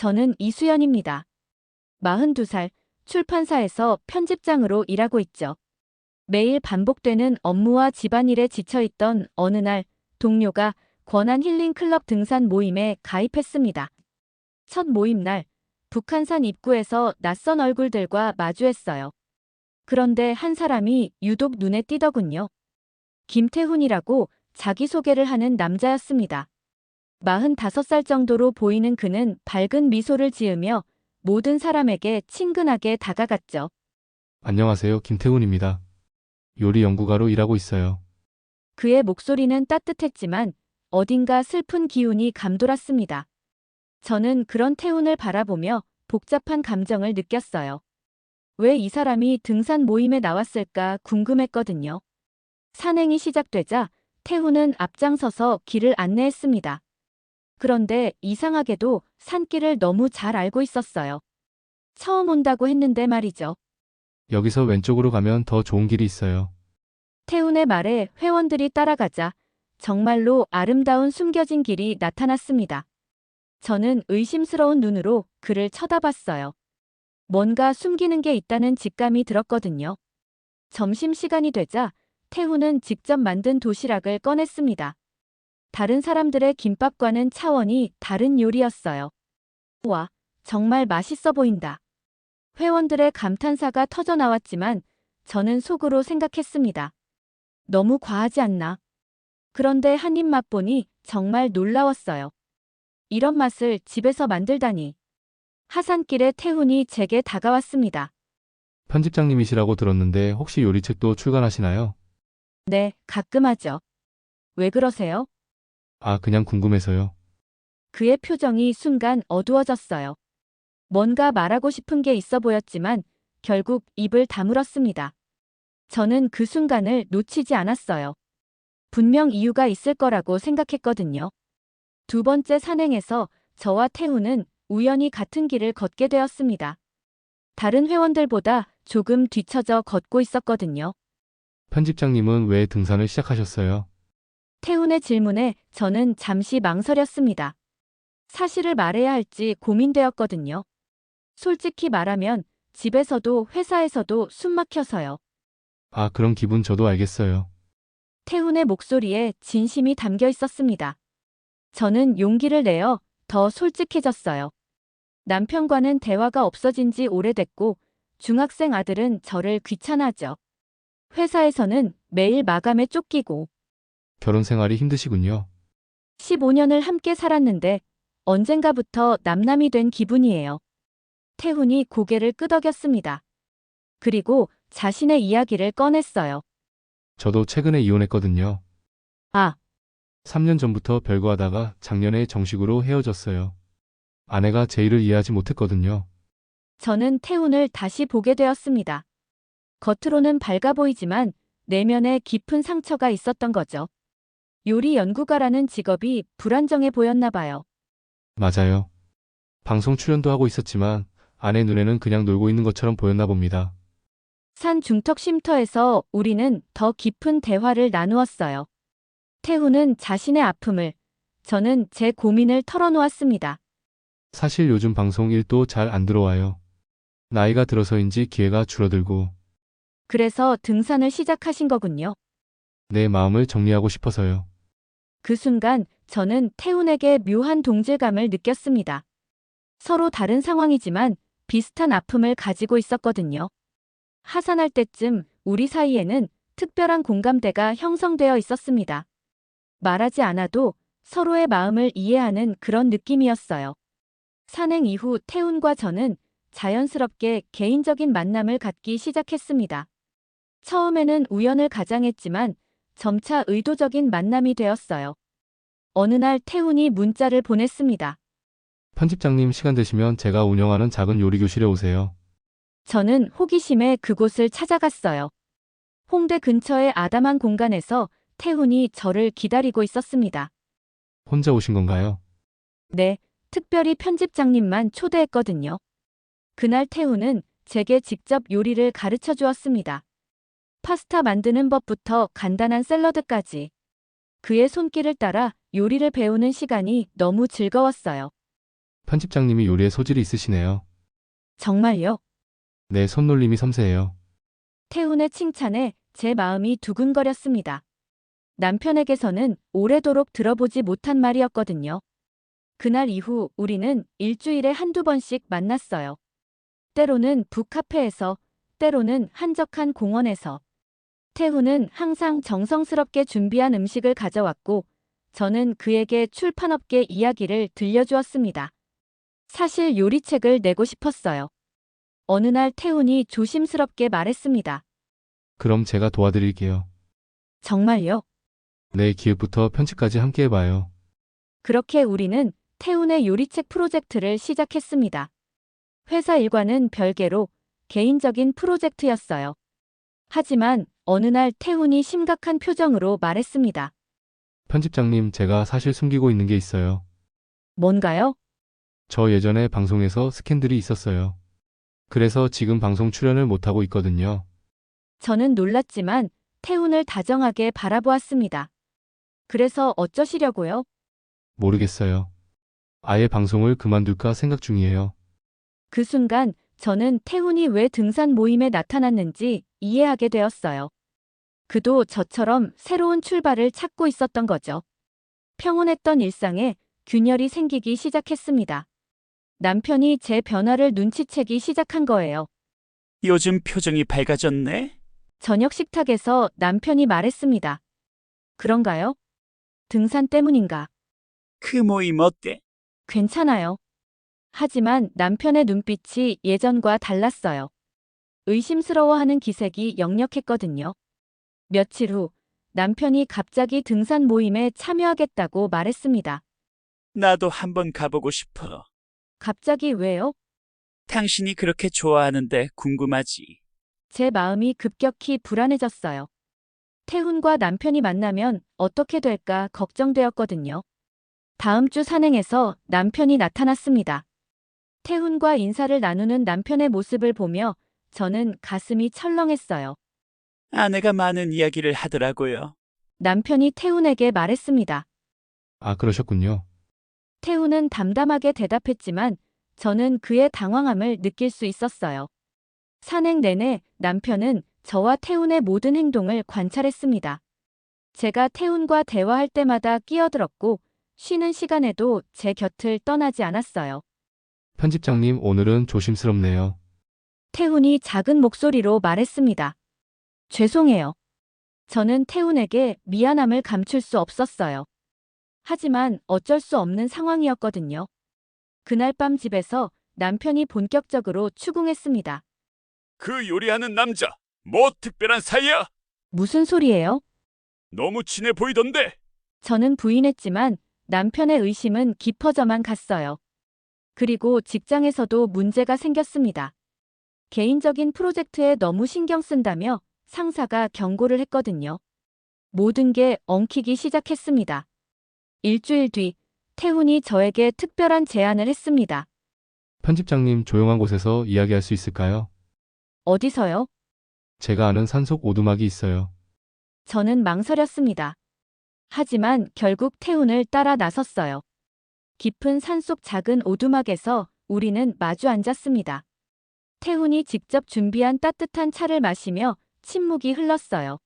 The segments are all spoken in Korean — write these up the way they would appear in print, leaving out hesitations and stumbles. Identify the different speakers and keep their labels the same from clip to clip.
Speaker 1: 저는 이수연입니다. 42살, 출판사에서 편집장으로 일하고 있죠. 매일 반복되는 업무와 집안일에 지쳐있던 어느 날 동료가 권한 힐링 클럽 등산 모임에 가입했습니다. 첫 모임 날 북한산 입구에서 낯선 얼굴들과 마주했어요. 그런데 한 사람이 유독 눈에 띄더군요. 김태훈이라고 자기소개를 하는 남자였습니다. 45살 정도로 보이는 그는 밝은 미소를 지으며 모든 사람에게 친근하게 다가갔죠.
Speaker 2: 안녕하세요. 김태훈입니다. 요리 연구가로 일하고 있어요.
Speaker 1: 그의 목소리는 따뜻했지만 어딘가 슬픈 기운이 감돌았습니다. 저는 그런 태훈을 바라보며 복잡한 감정을 느꼈어요. 왜 이 사람이 등산 모임에 나왔을까 궁금했거든요. 산행이 시작되자 태훈은 앞장서서 길을 안내했습니다. 그런데 이상하게도 산길을 너무 잘 알고 있었어요. 처음 온다고 했는데 말이죠.
Speaker 2: 여기서 왼쪽으로 가면 더 좋은 길이 있어요.
Speaker 1: 태훈의 말에 회원들이 따라가자 정말로 아름다운 숨겨진 길이 나타났습니다. 저는 의심스러운 눈으로 그를 쳐다봤어요. 뭔가 숨기는 게 있다는 직감이 들었거든요. 점심시간이 되자 태훈은 직접 만든 도시락을 꺼냈습니다. 다른 사람들의 김밥과는 차원이 다른 요리였어요. 와, 정말 맛있어 보인다. 회원들의 감탄사가 터져 나왔지만 저는 속으로 생각했습니다. 너무 과하지 않나? 그런데 한 입 맛보니 정말 놀라웠어요. 이런 맛을 집에서 만들다니. 하산길에 태훈이 제게 다가왔습니다.
Speaker 2: 편집장님이시라고 들었는데 혹시 요리책도 출간하시나요?
Speaker 1: 네, 가끔 하죠. 왜 그러세요?
Speaker 2: 아, 그냥 궁금해서요.
Speaker 1: 그의 표정이 순간 어두워졌어요. 뭔가 말하고 싶은 게 있어 보였지만 결국 입을 다물었습니다. 저는 그 순간을 놓치지 않았어요. 분명 이유가 있을 거라고 생각했거든요. 두 번째 산행에서 저와 태훈은 우연히 같은 길을 걷게 되었습니다. 다른 회원들보다 조금 뒤처져 걷고 있었거든요.
Speaker 2: 편집장님은 왜 등산을 시작하셨어요?
Speaker 1: 태훈의 질문에 저는 잠시 망설였습니다. 사실을 말해야 할지 고민되었거든요. 솔직히 말하면 집에서도 회사에서도 숨 막혀서요.
Speaker 2: 아, 그런 기분 저도 알겠어요.
Speaker 1: 태훈의 목소리에 진심이 담겨 있었습니다. 저는 용기를 내어 더 솔직해졌어요. 남편과는 대화가 없어진 지 오래됐고 중학생 아들은 저를 귀찮아하죠. 회사에서는 매일 마감에 쫓기고
Speaker 2: 결혼 생활이 힘드시군요.
Speaker 1: 15년을 함께 살았는데 언젠가부터 남남이 된 기분이에요. 태훈이 고개를 끄덕였습니다. 그리고 자신의 이야기를 꺼냈어요.
Speaker 2: 저도 최근에 이혼했거든요.
Speaker 1: 아,
Speaker 2: 3년 전부터 별거하다가 작년에 정식으로 헤어졌어요. 아내가 제 일을 이해하지 못했거든요.
Speaker 1: 저는 태훈을 다시 보게 되었습니다. 겉으로는 밝아 보이지만 내면에 깊은 상처가 있었던 거죠. 요리 연구가라는 직업이 불안정해 보였나 봐요.
Speaker 2: 맞아요. 방송 출연도 하고 있었지만 아내 눈에는 그냥 놀고 있는 것처럼 보였나 봅니다.
Speaker 1: 산 중턱 쉼터에서 우리는 더 깊은 대화를 나누었어요. 태훈은 자신의 아픔을, 저는 제 고민을 털어놓았습니다.
Speaker 2: 사실 요즘 방송 일도 잘 안 들어와요. 나이가 들어서인지 기회가 줄어들고
Speaker 1: 그래서 등산을 시작하신 거군요.
Speaker 2: 내 마음을 정리하고 싶어서요.
Speaker 1: 그 순간 저는 태훈에게 묘한 동질감을 느꼈습니다. 서로 다른 상황이지만 비슷한 아픔을 가지고 있었거든요. 하산할 때쯤 우리 사이에는 특별한 공감대가 형성되어 있었습니다. 말하지 않아도 서로의 마음을 이해하는 그런 느낌이었어요. 산행 이후 태훈과 저는 자연스럽게 개인적인 만남을 갖기 시작했습니다. 처음에는 우연을 가장했지만 점차 의도적인 만남이 되었어요. 어느 날 태훈이 문자를 보냈습니다.
Speaker 2: 편집장님 시간 되시면 제가 운영하는 작은 요리 교실에 오세요.
Speaker 1: 저는 호기심에 그곳을 찾아갔어요. 홍대 근처의 아담한 공간에서 태훈이 저를 기다리고 있었습니다.
Speaker 2: 혼자 오신 건가요?
Speaker 1: 네, 특별히 편집장님만 초대했거든요. 그날 태훈은 제게 직접 요리를 가르쳐 주었습니다. 파스타 만드는 법부터 간단한 샐러드까지. 그의 손길을 따라 요리를 배우는 시간이 너무 즐거웠어요.
Speaker 2: 편집장님이 요리에 소질이 있으시네요.
Speaker 1: 정말요?
Speaker 2: 네, 손놀림이 섬세해요.
Speaker 1: 태훈의 칭찬에 제 마음이 두근거렸습니다. 남편에게서는 오래도록 들어보지 못한 말이었거든요. 그날 이후 우리는 일주일에 한두 번씩 만났어요. 때로는 북카페에서, 때로는 한적한 공원에서. 태훈은 항상 정성스럽게 준비한 음식을 가져왔고, 저는 그에게 출판업계 이야기를 들려주었습니다. 사실 요리책을 내고 싶었어요. 어느 날 태훈이 조심스럽게 말했습니다.
Speaker 2: 그럼 제가 도와드릴게요.
Speaker 1: 정말요?
Speaker 2: 네, 기획부터 편집까지 함께 해봐요.
Speaker 1: 그렇게 우리는 태훈의 요리책 프로젝트를 시작했습니다. 회사 일과는 별개로 개인적인 프로젝트였어요. 하지만 어느 날 태훈이 심각한 표정으로 말했습니다.
Speaker 2: 편집장님, 제가 사실 숨기고 있는 게 있어요.
Speaker 1: 뭔가요?
Speaker 2: 저 예전에 방송에서 스캔들이 있었어요. 그래서 지금 방송 출연을 못하고 있거든요.
Speaker 1: 저는 놀랐지만 태훈을 다정하게 바라보았습니다. 그래서 어쩌시려고요?
Speaker 2: 모르겠어요. 아예 방송을 그만둘까 생각 중이에요.
Speaker 1: 그 순간 저는 태훈이 왜 등산 모임에 나타났는지 이해하게 되었어요. 그도 저처럼 새로운 출발을 찾고 있었던 거죠. 평온했던 일상에 균열이 생기기 시작했습니다. 남편이 제 변화를 눈치채기 시작한 거예요.
Speaker 3: 요즘 표정이 밝아졌네?
Speaker 1: 저녁 식탁에서 남편이 말했습니다. 그런가요? 등산 때문인가?
Speaker 3: 그 모임 어때?
Speaker 1: 괜찮아요. 하지만 남편의 눈빛이 예전과 달랐어요. 의심스러워하는 기색이 역력했거든요. 며칠 후 남편이 갑자기 등산 모임에 참여하겠다고 말했습니다.
Speaker 3: 나도 한번 가보고 싶어.
Speaker 1: 갑자기 왜요?
Speaker 3: 당신이 그렇게 좋아하는데 궁금하지.
Speaker 1: 제 마음이 급격히 불안해졌어요. 태훈과 남편이 만나면 어떻게 될까 걱정되었거든요. 다음 주 산행에서 남편이 나타났습니다. 태훈과 인사를 나누는 남편의 모습을 보며 저는 가슴이 철렁했어요.
Speaker 3: 아내가 많은 이야기를 하더라고요.
Speaker 1: 남편이 태훈에게 말했습니다.
Speaker 2: 아, 그러셨군요.
Speaker 1: 태훈은 담담하게 대답했지만 저는 그의 당황함을 느낄 수 있었어요. 산행 내내 남편은 저와 태훈의 모든 행동을 관찰했습니다. 제가 태훈과 대화할 때마다 끼어들었고 쉬는 시간에도 제 곁을 떠나지 않았어요.
Speaker 2: 편집장님, 오늘은 조심스럽네요.
Speaker 1: 태훈이 작은 목소리로 말했습니다. 죄송해요. 저는 태훈에게 미안함을 감출 수 없었어요. 하지만 어쩔 수 없는 상황이었거든요. 그날 밤 집에서 남편이 본격적으로 추궁했습니다.
Speaker 3: 그 요리하는 남자, 뭐 특별한 사이야?
Speaker 1: 무슨 소리예요?
Speaker 3: 너무 친해 보이던데.
Speaker 1: 저는 부인했지만 남편의 의심은 깊어져만 갔어요. 그리고 직장에서도 문제가 생겼습니다. 개인적인 프로젝트에 너무 신경 쓴다며 상사가 경고를 했거든요. 모든 게 엉키기 시작했습니다. 일주일 뒤 태훈이 저에게 특별한 제안을 했습니다.
Speaker 2: 편집장님, 조용한 곳에서 이야기할 수 있을까요?
Speaker 1: 어디서요?
Speaker 2: 제가 아는 산속 오두막이 있어요.
Speaker 1: 저는 망설였습니다. 하지만 결국 태훈을 따라 나섰어요. 깊은 산속 작은 오두막에서 우리는 마주 앉았습니다. 태훈이 직접 준비한 따뜻한 차를 마시며 침묵이 흘렀어요.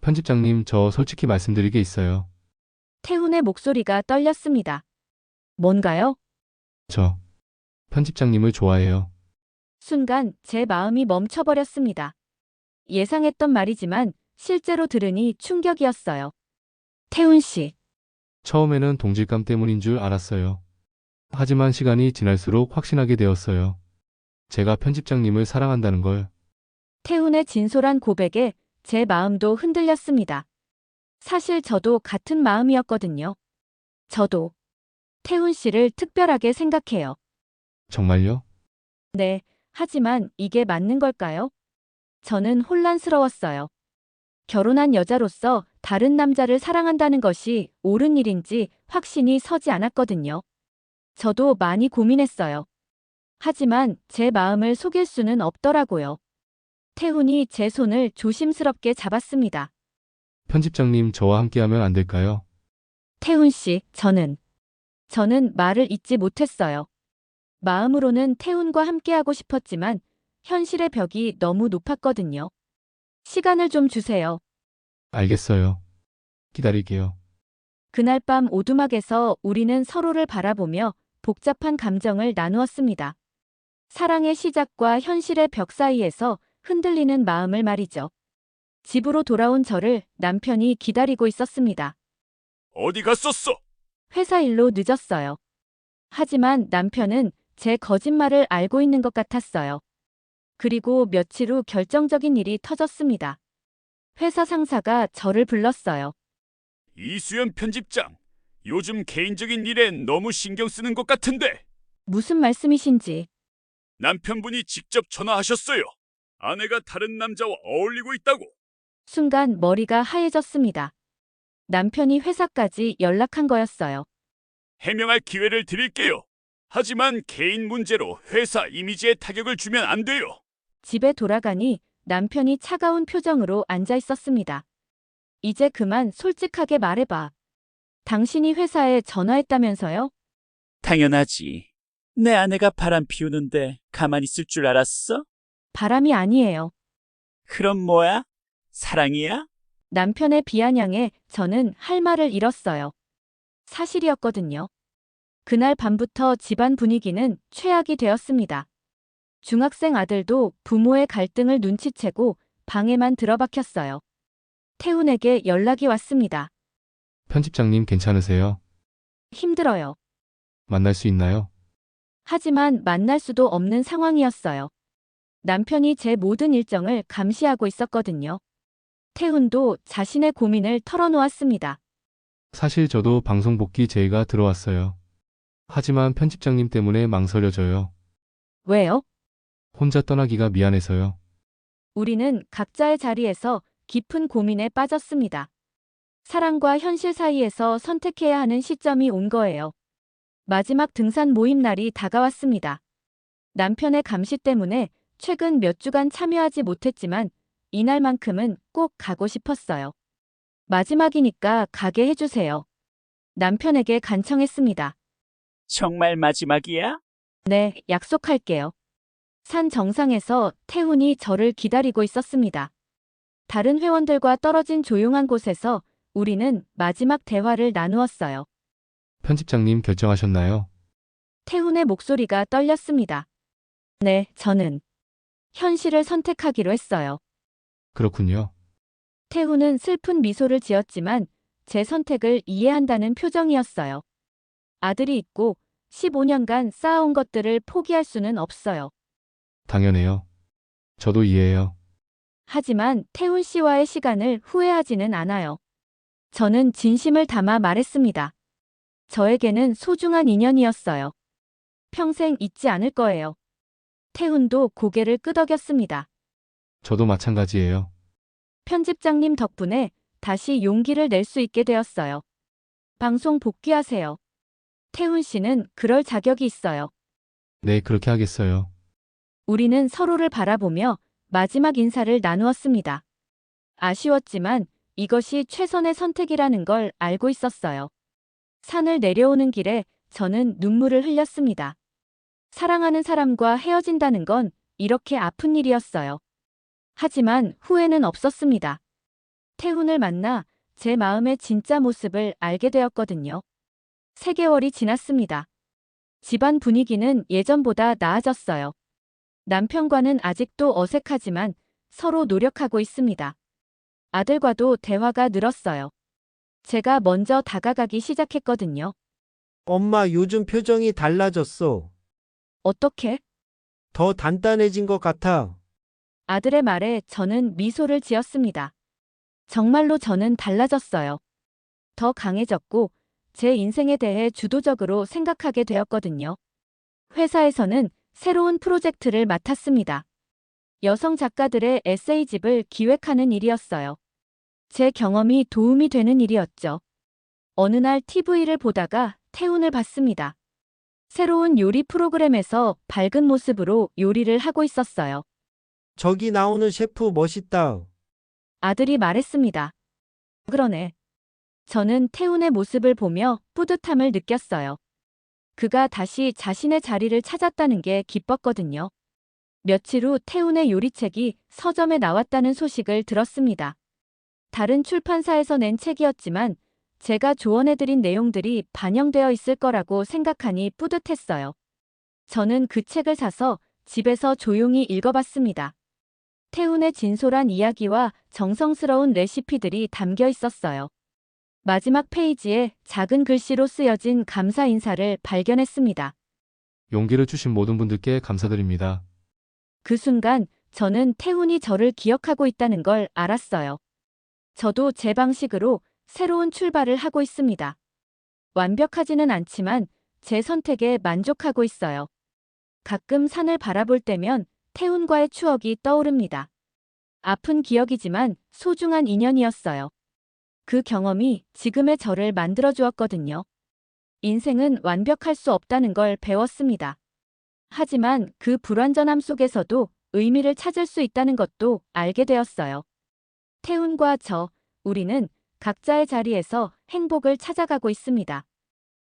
Speaker 2: 편집장님, 저 솔직히 말씀드릴 게 있어요.
Speaker 1: 태훈의 목소리가 떨렸습니다. 뭔가요?
Speaker 2: 저 편집장님을 좋아해요.
Speaker 1: 순간 제 마음이 멈춰버렸습니다. 예상했던 말이지만 실제로 들으니 충격이었어요. 태훈 씨,
Speaker 2: 처음에는 동질감 때문인 줄 알았어요. 하지만 시간이 지날수록 확신하게 되었어요. 제가 편집장님을 사랑한다는 걸.
Speaker 1: 태훈의 진솔한 고백에 제 마음도 흔들렸습니다. 사실 저도 같은 마음이었거든요. 저도 태훈 씨를 특별하게 생각해요.
Speaker 2: 정말요?
Speaker 1: 네, 하지만 이게 맞는 걸까요? 저는 혼란스러웠어요. 결혼한 여자로서 다른 남자를 사랑한다는 것이 옳은 일인지 확신이 서지 않았거든요. 저도 많이 고민했어요. 하지만 제 마음을 속일 수는 없더라고요. 태훈이 제 손을 조심스럽게 잡았습니다.
Speaker 2: 편집장님, 저와 함께하면 안 될까요?
Speaker 1: 태훈 씨, 저는 말을 잇지 못했어요. 마음으로는 태훈과 함께하고 싶었지만 현실의 벽이 너무 높았거든요. 시간을 좀 주세요.
Speaker 2: 알겠어요. 기다릴게요.
Speaker 1: 그날 밤 오두막에서 우리는 서로를 바라보며 복잡한 감정을 나누었습니다. 사랑의 시작과 현실의 벽 사이에서 흔들리는 마음을 말이죠. 집으로 돌아온 저를 남편이 기다리고 있었습니다.
Speaker 3: 어디 갔었어?
Speaker 1: 회사 일로 늦었어요. 하지만 남편은 제 거짓말을 알고 있는 것 같았어요. 그리고 며칠 후 결정적인 일이 터졌습니다. 회사 상사가 저를 불렀어요.
Speaker 3: 이수연 편집장, 요즘 개인적인 일에 너무 신경 쓰는 것 같은데
Speaker 1: 무슨 말씀이신지.
Speaker 3: 남편분이 직접 전화하셨어요. 아내가 다른 남자와 어울리고 있다고.
Speaker 1: 순간 머리가 하얘졌습니다. 남편이 회사까지 연락한 거였어요.
Speaker 3: 해명할 기회를 드릴게요. 하지만 개인 문제로 회사 이미지에 타격을 주면 안 돼요.
Speaker 1: 집에 돌아가니 남편이 차가운 표정으로 앉아 있었습니다. 이제 그만 솔직하게 말해봐. 당신이 회사에 전화했다면서요?
Speaker 4: 당연하지. 내 아내가 바람 피우는데 가만히 있을 줄 알았어?
Speaker 1: 바람이 아니에요.
Speaker 4: 그럼 뭐야? 사랑이야?
Speaker 1: 남편의 비아냥에 저는 할 말을 잃었어요. 사실이었거든요. 그날 밤부터 집안 분위기는 최악이 되었습니다. 중학생 아들도 부모의 갈등을 눈치채고 방에만 들어박혔어요. 태훈에게 연락이 왔습니다.
Speaker 2: 편집장님 괜찮으세요?
Speaker 1: 힘들어요.
Speaker 2: 만날 수 있나요?
Speaker 1: 하지만 만날 수도 없는 상황이었어요. 남편이 제 모든 일정을 감시하고 있었거든요. 태훈도 자신의 고민을 털어놓았습니다.
Speaker 2: 사실 저도 방송 복귀 제의가 들어왔어요. 하지만 편집장님 때문에 망설여져요.
Speaker 1: 왜요?
Speaker 2: 혼자 떠나기가 미안해서요.
Speaker 1: 우리는 각자의 자리에서 깊은 고민에 빠졌습니다. 사랑과 현실 사이에서 선택해야 하는 시점이 온 거예요. 마지막 등산 모임 날이 다가왔습니다. 남편의 감시 때문에 최근 몇 주간 참여하지 못했지만 이날만큼은 꼭 가고 싶었어요. 마지막이니까 가게 해주세요. 남편에게 간청했습니다.
Speaker 4: 정말 마지막이야?
Speaker 1: 네, 약속할게요. 산 정상에서 태훈이 저를 기다리고 있었습니다. 다른 회원들과 떨어진 조용한 곳에서 우리는 마지막 대화를 나누었어요.
Speaker 2: 편집장님 결정하셨나요?
Speaker 1: 태훈의 목소리가 떨렸습니다. 네, 저는 현실을 선택하기로 했어요.
Speaker 2: 그렇군요.
Speaker 1: 태훈은 슬픈 미소를 지었지만 제 선택을 이해한다는 표정이었어요. 아들이 있고 15년간 쌓아온 것들을 포기할 수는 없어요.
Speaker 2: 당연해요. 저도 이해해요.
Speaker 1: 하지만 태훈 씨와의 시간을 후회하지는 않아요. 저는 진심을 담아 말했습니다. 저에게는 소중한 인연이었어요. 평생 잊지 않을 거예요. 태훈도 고개를 끄덕였습니다.
Speaker 2: 저도 마찬가지예요.
Speaker 1: 편집장님 덕분에 다시 용기를 낼 수 있게 되었어요. 방송 복귀하세요. 태훈 씨는 그럴 자격이 있어요.
Speaker 2: 네, 그렇게 하겠어요.
Speaker 1: 우리는 서로를 바라보며 마지막 인사를 나누었습니다. 아쉬웠지만 이것이 최선의 선택이라는 걸 알고 있었어요. 산을 내려오는 길에 저는 눈물을 흘렸습니다. 사랑하는 사람과 헤어진다는 건 이렇게 아픈 일이었어요. 하지만 후회는 없었습니다. 태훈을 만나 제 마음의 진짜 모습을 알게 되었거든요. 3개월이 지났습니다. 집안 분위기는 예전보다 나아졌어요. 남편과는 아직도 어색하지만 서로 노력하고 있습니다. 아들과도 대화가 늘었어요. 제가 먼저 다가가기 시작했거든요.
Speaker 5: 엄마, 요즘 표정이 달라졌어.
Speaker 1: 어떻게?
Speaker 5: 더 단단해진 것 같아.
Speaker 1: 아들의 말에 저는 미소를 지었습니다. 정말로 저는 달라졌어요. 더 강해졌고 제 인생에 대해 주도적으로 생각하게 되었거든요. 회사에서는 새로운 프로젝트를 맡았습니다. 여성 작가들의 에세이집을 기획하는 일이었어요. 제 경험이 도움이 되는 일이었죠. 어느 날 TV를 보다가 태훈을 봤습니다. 새로운 요리 프로그램에서 밝은 모습으로 요리를 하고 있었어요.
Speaker 5: 저기 나오는 셰프 멋있다.
Speaker 1: 아들이 말했습니다. 그러네. 저는 태훈의 모습을 보며 뿌듯함을 느꼈어요. 그가 다시 자신의 자리를 찾았다는 게 기뻤거든요. 며칠 후 태훈의 요리책이 서점에 나왔다는 소식을 들었습니다. 다른 출판사에서 낸 책이었지만 제가 조언해드린 내용들이 반영되어 있을 거라고 생각하니 뿌듯했어요. 저는 그 책을 사서 집에서 조용히 읽어봤습니다. 태훈의 진솔한 이야기와 정성스러운 레시피들이 담겨 있었어요. 마지막 페이지에 작은 글씨로 쓰여진 감사 인사를 발견했습니다.
Speaker 2: 용기를 주신 모든 분들께 감사드립니다.
Speaker 1: 그 순간 저는 태훈이 저를 기억하고 있다는 걸 알았어요. 저도 제 방식으로 새로운 출발을 하고 있습니다. 완벽하지는 않지만 제 선택에 만족하고 있어요. 가끔 산을 바라볼 때면 태훈과의 추억이 떠오릅니다. 아픈 기억이지만 소중한 인연이었어요. 그 경험이 지금의 저를 만들어 주었거든요. 인생은 완벽할 수 없다는 걸 배웠습니다. 하지만 그 불완전함 속에서도 의미를 찾을 수 있다는 것도 알게 되었어요. 태훈과 우리는 각자의 자리에서 행복을 찾아가고 있습니다.